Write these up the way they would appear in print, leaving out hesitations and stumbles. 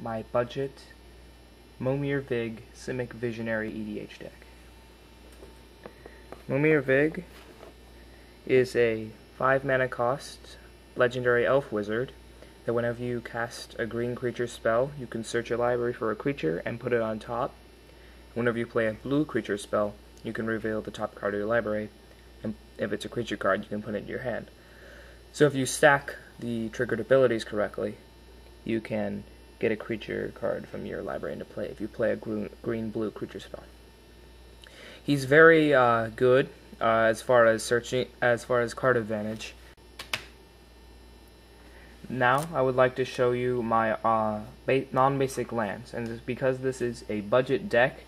my budget Momir Vig Simic Visionary EDH deck. Momir Vig is a 5 mana cost legendary elf wizard that whenever you cast a green creature spell, you can search your library for a creature and put it on top. Whenever you play a blue creature spell, you can reveal the top card of your library, and if it's a creature card, you can put it in your hand. So if you stack the triggered abilities correctly, you can get a creature card from your library into play if you play a green-blue creature spell. He's very good as far as card advantage. Now I would like to show you my non-basic lands, and because this is a budget deck,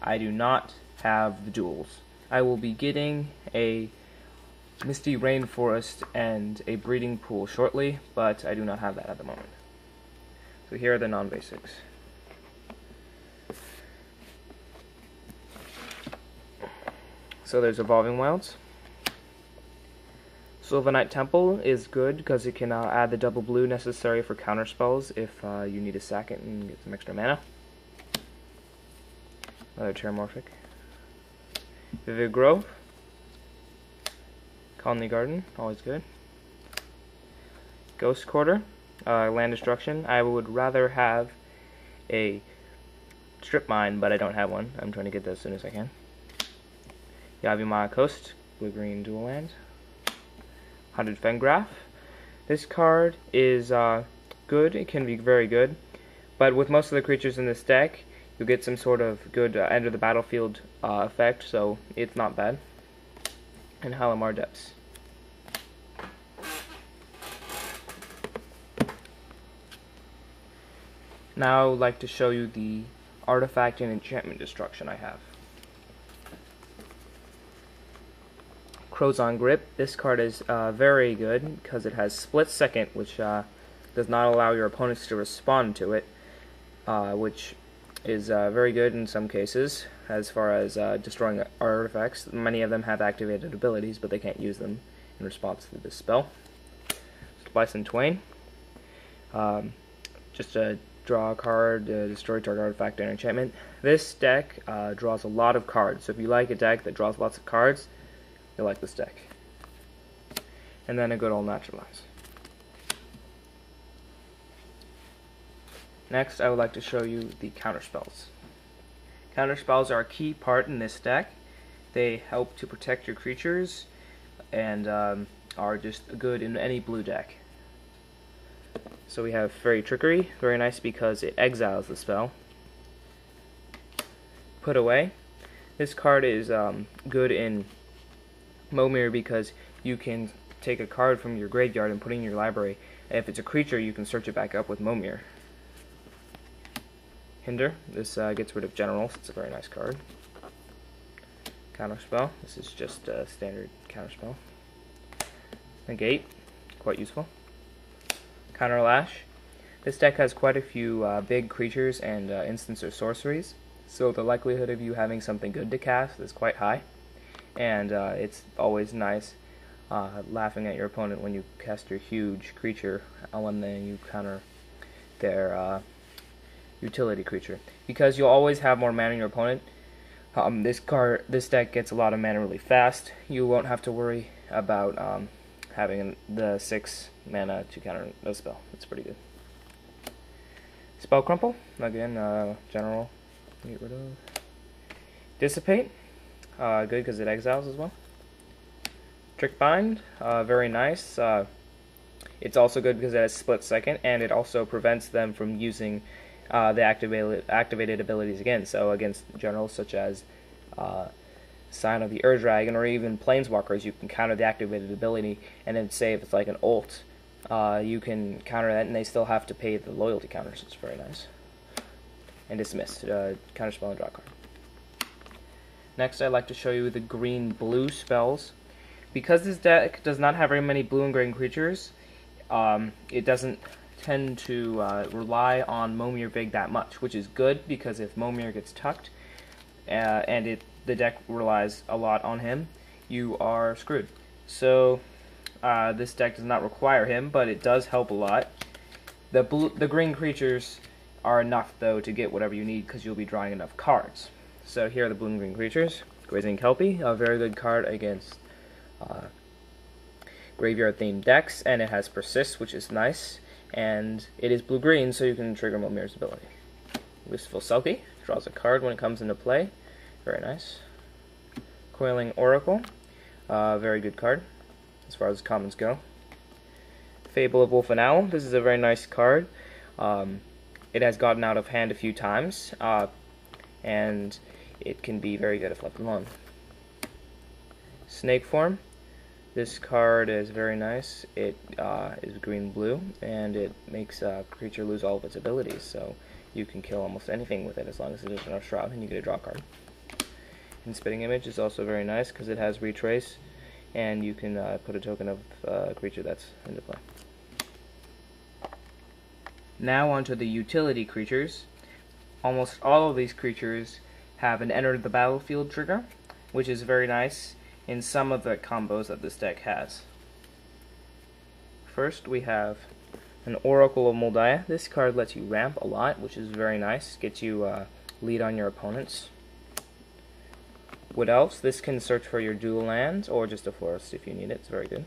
I do not have the duels. I will be getting a Misty Rainforest and a Breeding Pool shortly, but I do not have that at the moment. So here are the non-basics. So there's Evolving Wilds. Sylvanite Temple is good because it can add the double blue necessary for counter spells if you need to sack it and get some extra mana. Another Terramorphic. Vivid Grove. Colony Garden, always good. Ghost Quarter, land destruction. I would rather have a strip mine, but I don't have one. I'm trying to get that as soon as I can. Yavimaya Coast, blue-green dual land. Hunted Fengraf. This card is good. It can be very good, but with most of the creatures in this deck, you'll get some sort of good end of the battlefield effect, so it's not bad. And Halimar Depths. Now I would like to show you the artifact and enchantment destruction I have. Crozon Grip. This card is very good because it has Split Second, which does not allow your opponents to respond to it, which is very good in some cases as far as destroying artifacts. Many of them have activated abilities, but they can't use them in response to this spell. Splice and Twain. Just a draw a card, destroy target artifact and enchantment. This deck draws a lot of cards, so if you like a deck that draws lots of cards, you'll like this deck. And then a good old Naturalize. Next, I would like to show you the counterspells. Counterspells are a key part in this deck. They help to protect your creatures and are just good in any blue deck. So we have Fairy Trickery, very nice because it exiles the spell. Put Away. This card is good in Momir because you can take a card from your graveyard and put it in your library. And if it's a creature, you can search it back up with Momir. Hinder. This gets rid of Generals. It's a very nice card. Counterspell. This is just a standard counterspell. Negate. Quite useful. Counterlash. This deck has quite a few big creatures and instants or sorceries, so the likelihood of you having something good to cast is quite high. And it's always nice laughing at your opponent when you cast your huge creature when then you counter their utility creature. Because you'll always have more mana in your opponent, this deck gets a lot of mana really fast. You won't have to worry about having the 6 mana to counter the spell. It's pretty good. Spell Crumple, again, general, get rid of. Dissipate, good because it exiles as well. Trick Bind, very nice. It's also good because it has Split Second, and it also prevents them from using the activated abilities again. So against generals such as Sign of the Ur-Dragon or even Planeswalkers, you can counter the activated ability, and then say if it's like an ult, you can counter that, and they still have to pay the loyalty counter, so it's very nice. And Dismiss, counterspell and draw card. Next, I'd like to show you the green-blue spells. Because this deck does not have very many blue and green creatures, it doesn't tend to rely on Momir Vig that much, which is good because if Momir gets tucked and the deck relies a lot on him, you are screwed. So this deck does not require him, but it does help a lot. The green creatures are enough, though, to get whatever you need because you'll be drawing enough cards. So here are the blue and green creatures. Grazing Kelpie, a very good card against graveyard-themed decks, and it has Persist, which is nice, and it is blue-green, so you can trigger Momir's ability. Wistful Selkie draws a card when it comes into play. Very nice. Coiling Oracle, very good card as far as commons go. Fable of Wolf and Owl, this is a very nice card. It has gotten out of hand a few times, and it can be very good if left alone. Snake Form, this card is very nice. It is green-blue, and it makes a creature lose all of its abilities, so you can kill almost anything with it as long as it doesn't have Shroud, and you get a draw card. And Spitting Image is also very nice because it has Retrace, and you can put a token of a creature that's into play. Now onto the utility creatures. Almost all of these creatures have an Enter the Battlefield trigger, which is very nice in some of the combos that this deck has. First we have an Oracle of Moldiah. This card lets you ramp a lot, which is very nice. Gets you lead on your opponents. Wood Elves, this can search for your dual lands or just a forest if you need it. It's very good.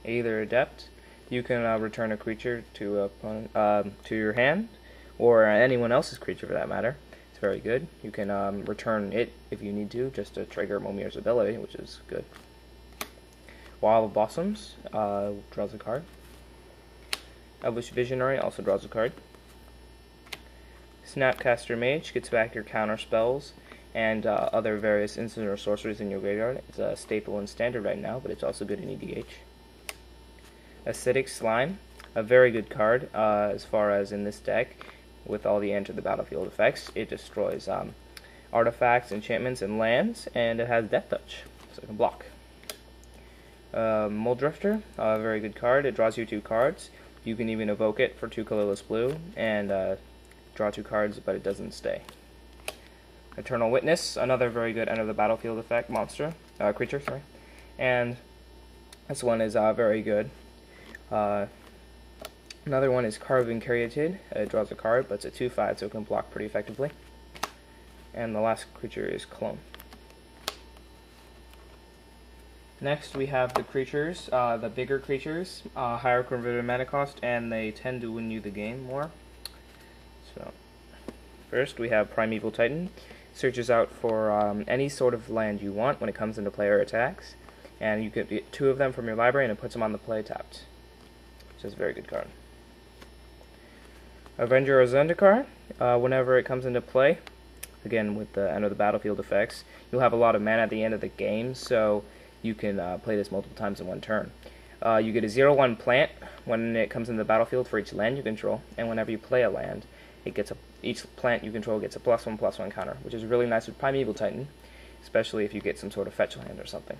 Either Adept, you can return a creature to your hand, or anyone else's creature for that matter. It's very good. You can return it if you need to, just to trigger Momir's ability, which is good. Wall of Blossoms draws a card. Elvish Visionary also draws a card. Snapcaster Mage gets back your counter spells and other various instant or sorceries in your graveyard. It's a staple in Standard right now, but it's also good in EDH. Acidic Slime, a very good card as far as in this deck. With all the Enter the Battlefield effects, it destroys artifacts, enchantments, and lands, and it has Death Touch, so it can block. Muldrifter, a very good card. It draws you 2 cards. You can even evoke it for 2 colorless blue and draw 2 cards, but it doesn't stay. Eternal Witness, another very good Enter the Battlefield effect creature, sorry. And this one is very good. Another one is Carving Caryatid. It draws a card, but it's a 2/5, so it can block pretty effectively. And the last creature is Clone. Next, we have the creatures, the bigger creatures, higher converted mana cost, and they tend to win you the game more. So, first we have Primeval Titan. Searches out for any sort of land you want when it comes into play or attacks, and you get 2 of them from your library, and it puts them on the play tapped. Which is a very good card. Avenger of Zendikar, whenever it comes into play, again with the Enter the Battlefield effects, you'll have a lot of mana at the end of the game, so you can play this multiple times in one turn. You get a 0/1 plant when it comes into the battlefield for each land you control, and whenever you play a land, each plant you control gets a +1/+1 counter, which is really nice with Primeval Titan, especially if you get some sort of fetch land or something.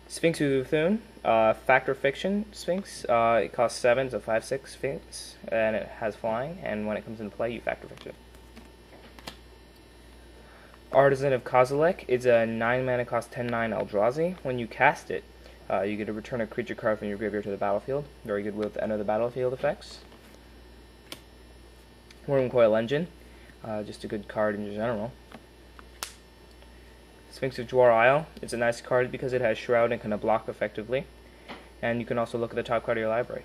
Sphinx of Thune, Factor Fiction Sphinx. It costs 7, it's a 5/6 Sphinx, and it has flying, and when it comes into play, you Factor Fiction. Artisan of Kozilek is a 9 mana cost 10/9 Eldrazi. When you cast it, you get to return a creature card from your graveyard to the battlefield. Very good with Enter the Battlefield effects. Wormcoil Engine, just a good card in general. Sphinx of Jwar Isle, it's a nice card because it has Shroud and can block effectively. And you can also look at the top card of your library.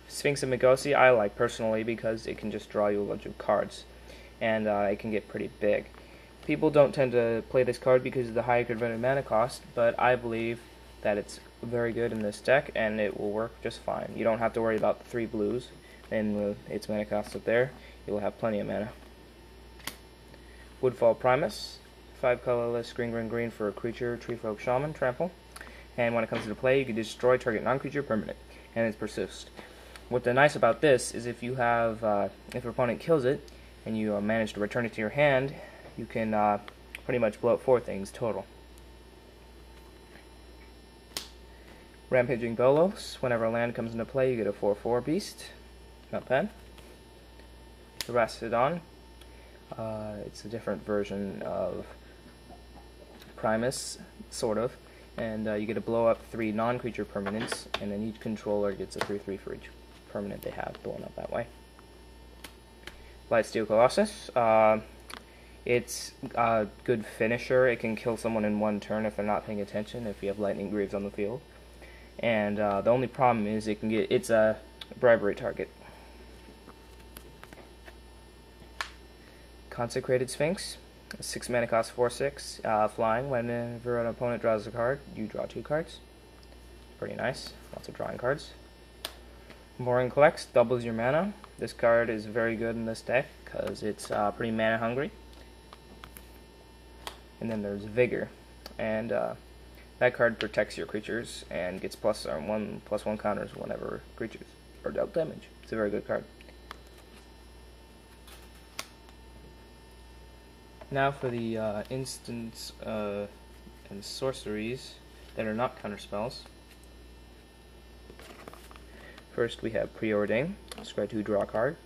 Sphinx of Migosi I like personally because it can just draw you a bunch of cards. And it can get pretty big. People don't tend to play this card because of the high converted mana cost, but I believe that it's very good in this deck and it will work just fine. You don't have to worry about the 3 blues, and with its mana cost up there, you'll have plenty of mana. Woodfall Primus, 5 colorless green for a creature, Treefolk Shaman, trample. And when it comes into play, you can destroy target non-creature permanent, and it's Persist. What's nice about this is if you have, if your opponent kills it, and you manage to return it to your hand, you can pretty much blow up 4 things total. Rampaging Bolos, whenever a land comes into play, you get a 4/4 beast. Not bad. Rhapsodon. It's a different version of Primus, sort of. and you get to blow up 3 non-creature permanents, and then each controller gets a 3/3 for each permanent they have blown up that way. Blightsteel Colossus. It's a good finisher. It can kill someone in 1 turn if they're not paying attention, if you have Lightning Greaves on the field. And the only problem is it's a bribery target. Consecrated Sphinx. 6 mana, cost 4/6. Flying. Whenever an opponent draws a card, you draw 2 cards. Pretty nice. Lots of drawing cards. Boring Collects doubles your mana. This card is very good in this deck because it's pretty mana hungry. And then there's Vigor, and that card protects your creatures and gets +1/+1 counters whenever creatures are dealt damage. It's a very good card. Now for the instants and sorceries that are not counterspells. First we have Preordain. Scry 2, draw a card.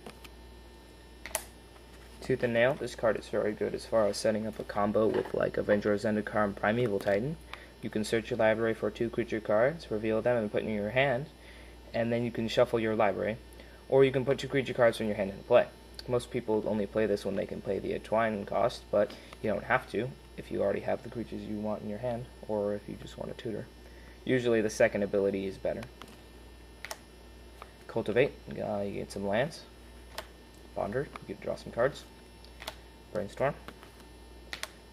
Tooth and Nail. This card is very good as far as setting up a combo with like Avenger of Zendikar and Primeval Titan. You can search your library for 2 creature cards, reveal them, and put them in your hand, and then you can shuffle your library. Or you can put 2 creature cards from your hand into play. Most people only play this when they can play the Twine cost, but you don't have to if you already have the creatures you want in your hand, or if you just want to tutor. Usually the second ability is better. Cultivate. You get some lands. Bonder. You get to draw some cards. Brainstorm.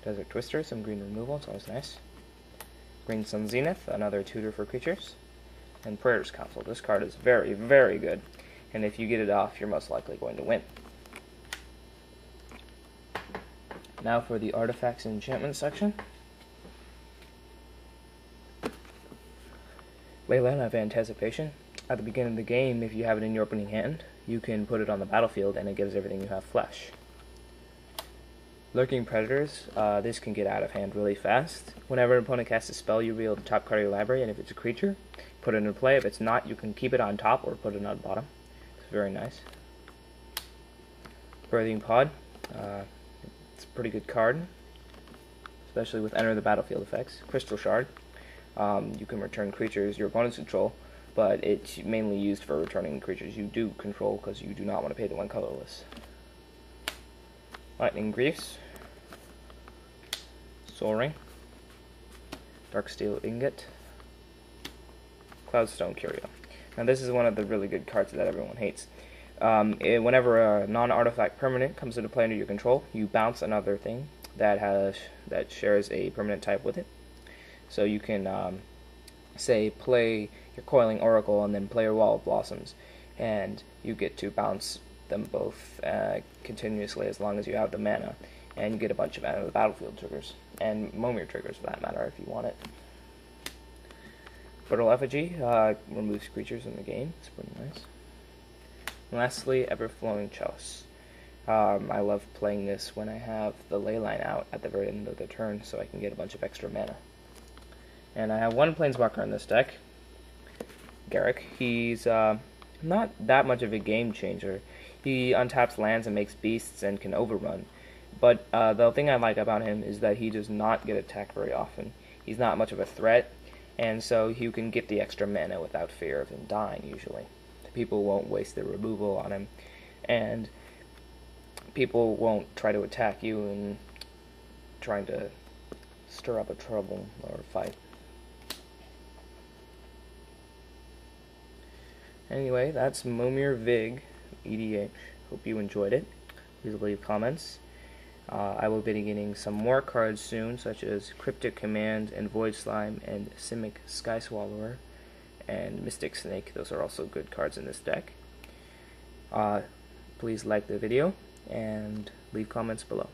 Desert Twister. Some green removal. It's always nice. Green Sun Zenith. Another tutor for creatures. And Prayers Council. This card is very, very good. And if you get it off, you're most likely going to win. Now for the Artifacts and Enchantments section. Leyline of Anticipation. At the beginning of the game, if you have it in your opening hand, you can put it on the battlefield and it gives everything you have flesh. Lurking Predators. This can get out of hand really fast. Whenever an opponent casts a spell, you reveal the top card of your library, and if it's a creature, put it into play. If it's not, you can keep it on top or put it on the bottom. It's very nice. Birthing Pod. It's a pretty good card, especially with Enter the Battlefield effects. Crystal Shard. You can return creatures your opponents control, but it's mainly used for returning creatures you do control because you do not want to pay the 1 colorless. Lightning Greaves. Soul-Ring. Darksteel Ingot. Cloudstone Curio. Now this is one of the really good cards that everyone hates. Whenever a non-artifact permanent comes into play under your control, you bounce another thing that shares a permanent type with it. So you can say play your Coiling Oracle and then play your Wall of Blossoms, and you get to bounce them both continuously as long as you have the mana, and you get a bunch of Enter the Battlefield triggers, and Momir triggers for that matter if you want it. Fertile Effigy removes creatures in the game. It's pretty nice. And lastly, Everflowing Chalice. I love playing this when I have the Leyline out at the very end of the turn so I can get a bunch of extra mana. And I have 1 Planeswalker in this deck, Garrick. He's not that much of a game changer. He untaps lands and makes beasts and can overrun. But the thing I like about him is that he does not get attacked very often. He's not much of a threat, and so you can get the extra mana without fear of him dying usually. People won't waste their removal on him, and people won't try to attack you and trying to stir up a trouble or a fight. Anyway, that's Momir Vig, EDH. Hope you enjoyed it. Please leave comments. I will be getting some more cards soon, such as Cryptic Command and Void Slime and Simic Sky Swallower and Mystic Snake. Those are also good cards in this deck. Please like the video and leave comments below.